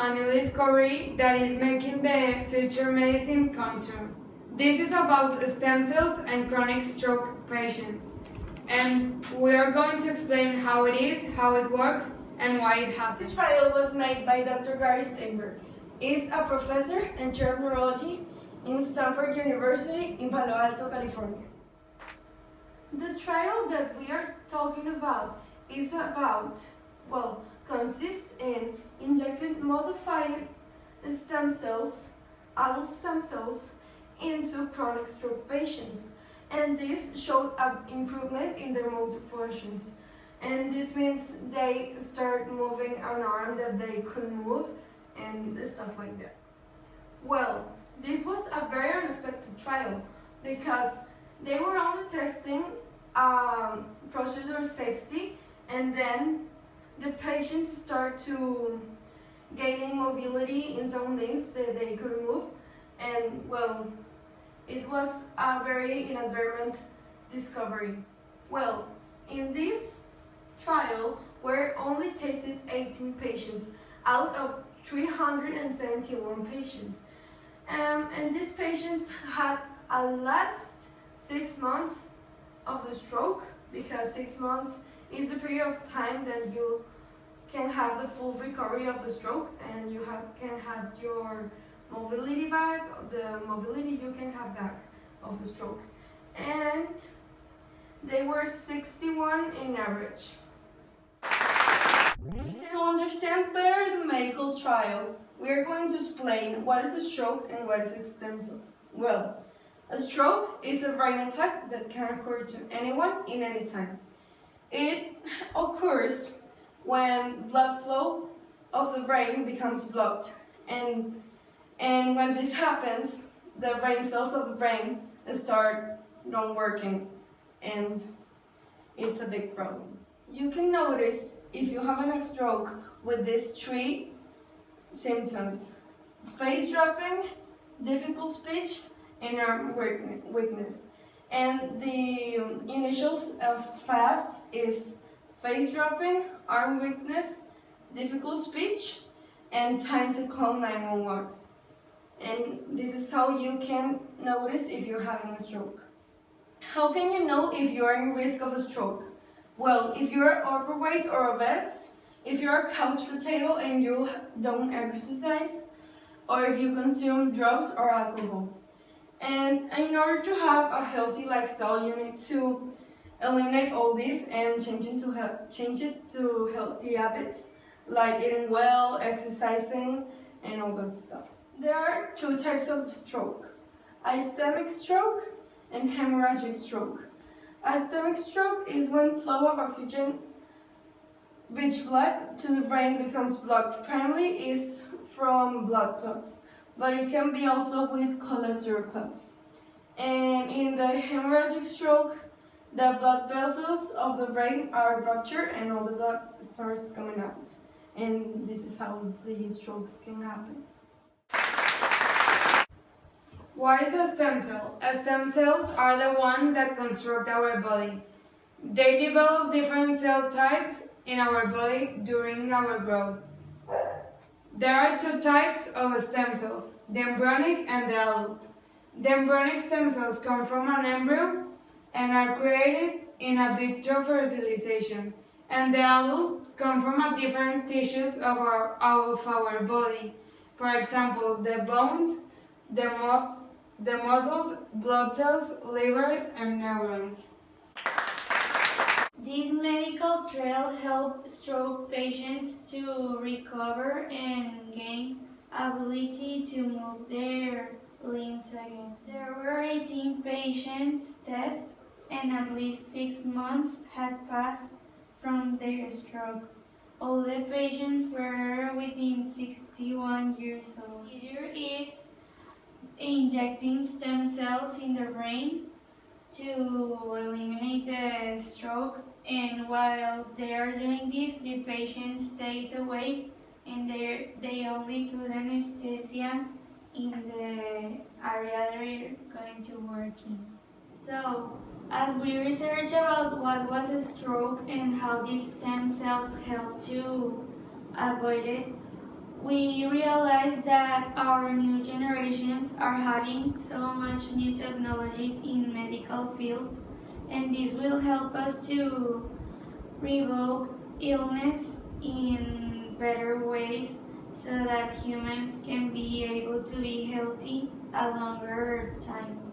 a new discovery that is making the future medicine come true. This is about stem cells and chronic stroke patients. And we are going to explain how it is, how it works, and why it happens. This trial was made by Dr. Gary Steinberg. He's a professor and chair of neurology in Stanford University in Palo Alto, California. The trial that we are talking about is consists in injecting modified stem cells, adult stem cells, into chronic stroke patients. And this showed an improvement in their motor functions. And this means they start moving an arm that they couldn't move and stuff like that. Well, this was a very unexpected trial because they were only testing procedure safety, and then the patients start to gaining mobility in some limbs that they couldn't move, and well, it was a very inadvertent discovery. Well, in this trial, were only tested 18 patients out of 371 patients. And these patients had a last 6 months of the stroke, because 6 months is a period of time that you can have the full recovery of the stroke, and you can have your mobility back, the mobility you can have back of the stroke. And they were 61 in average. To understand better the medical trial, we are going to explain what is a stroke and what is a stem cell. Well, a stroke is a brain attack that can occur to anyone in any time. It occurs when blood flow of the brain becomes blocked, and when this happens, the brain cells of the brain start not working, and it's a big problem. You can notice if you have a stroke with these 3 symptoms: face dropping, difficult speech, and arm weakness. And the initials of FAST is face dropping, arm weakness, difficult speech, and time to call 911. And this is how you can notice if you're having a stroke. How can you know if you are in risk of a stroke? Well, if you are overweight or obese, if you are a couch potato and you don't exercise, or if you consume drugs or alcohol. And in order to have a healthy lifestyle, you need to eliminate all this and change it to healthy habits, like eating well, exercising, and all that stuff. There are 2 types of stroke: ischemic stroke and hemorrhagic stroke. Ischemic stroke is when flow of oxygen rich blood to the brain becomes blocked. Primarily is from blood clots, but it can be also with cholesterol clots. And in the hemorrhagic stroke, the blood vessels of the brain are ruptured and all the blood starts coming out. And this is how the strokes can happen. What is a stem cell? Stem cells are the ones that construct our body. They develop different cell types in our body during our growth. There are 2 types of stem cells, the embryonic and the adult. The embryonic stem cells come from an embryo and are created in a vitro fertilization, and the adult come from different tissues of our body. For example, the bones, the muscles, blood cells, liver, and neurons. This medical trial helped stroke patients to recover and gain ability to move their limbs again. There were 18 patients tested, and at least 6 months had passed from their stroke. All the patients were within 61 years old. Either is injecting stem cells in the brain to eliminate the stroke, and while they are doing this, the patient stays awake, and they only put anesthesia in the area they're going to work in. So, as we researched about what was a stroke and how these stem cells help to avoid it, We realize that our new generations are having so much new technologies in medical fields, and this will help us to revoke illness in better ways so that humans can be able to be healthy a longer time.